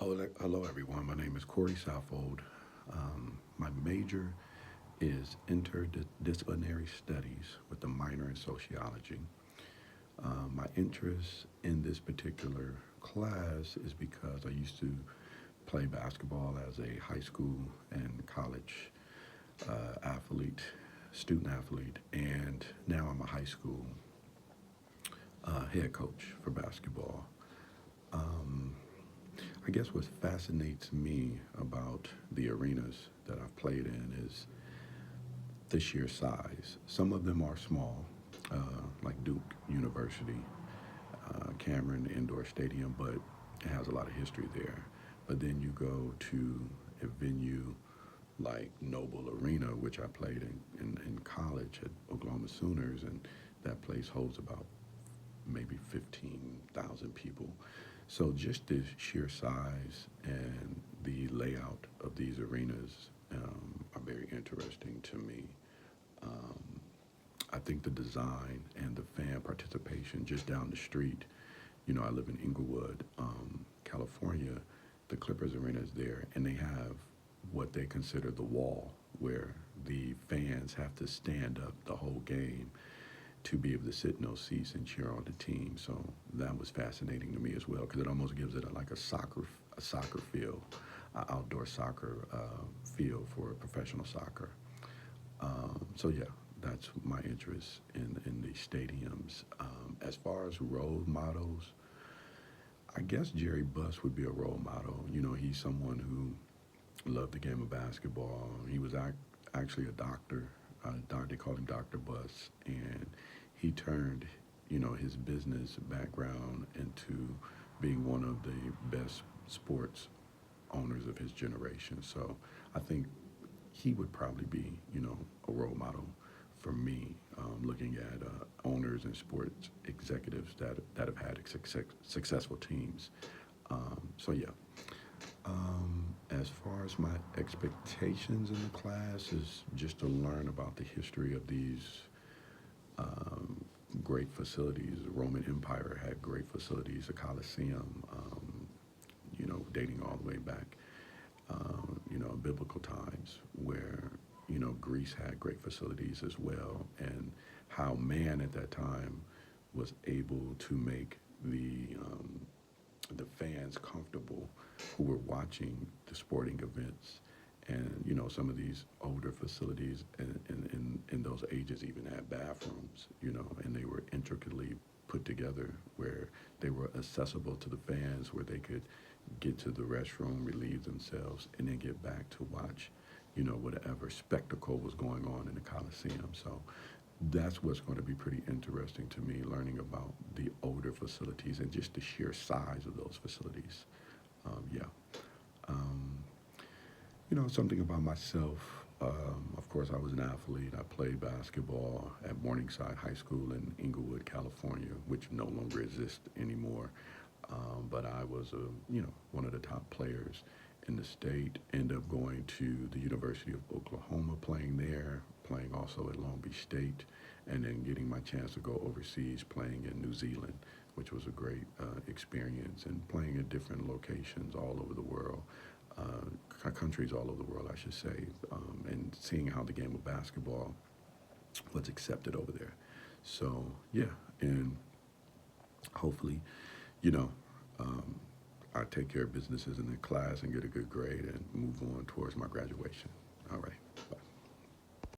Hello, everyone. My name is Corey Southfold. My major is interdisciplinary studies with a minor in sociology. My interest in this particular class is because I used to play basketball as a high school and college student athlete, and now I'm a high school head coach for basketball. Um, I guess what fascinates me about the arenas that I've played in is the sheer size. Some of them are small, like Duke University, Cameron Indoor Stadium, but it has a lot of history there. But then you go to a venue like Noble Arena, which I played in college at Oklahoma Sooners, and that place holds about maybe 15,000 people. So just the sheer size and the layout of these arenas are very interesting to me. Um, I think the design and the fan participation just down the street, I live in Inglewood, California. The Clippers Arena is there, and they have what they consider the wall, where the fans have to stand up the whole game to be able to sit in those seats and cheer on the team. So that was fascinating to me as well, because it almost gives it like a soccer feel, outdoor soccer feel for professional soccer. So yeah, that's my interest in the stadiums. As far as role models, I guess Jerry Buss would be a role model. He's someone who loved the game of basketball. He was actually a doctor. They called him Dr. Buss, and he turned, his business background into being one of the best sports owners of his generation. So I think he would probably be, a role model for me, looking at owners and sports executives that have had successful teams. So yeah. As far as my expectations in the class is just to learn about the history of these great facilities. The Roman Empire had great facilities, the Colosseum, dating all the way back, biblical times, where Greece had great facilities as well, and how man at that time was able to make the fans comfortable who were watching the sporting events. And some of these older facilities in those ages even had bathrooms, and they were intricately put together where they were accessible to the fans, where they could get to the restroom, relieve themselves, and then get back to watch whatever spectacle was going on in the Coliseum. So that's what's going to be pretty interesting to me, learning about the older facilities and just the sheer size of those facilities. Yeah. Um, Something about myself. Of course, I was an athlete. I played basketball at Morningside High School in Inglewood, California, which no longer exists anymore. But I was, one of the top players in the state. Ended up going to the University of Oklahoma, playing there, playing also at Long Beach State, and then getting my chance to go overseas, playing in New Zealand, which was a great experience, and playing at different locations all over the world. Countries all over the world, I should say, and seeing how the game of basketball was accepted over there. So, yeah, and hopefully, you know, um, I take care of businesses in the class and get a good grade and move on towards my graduation. All right.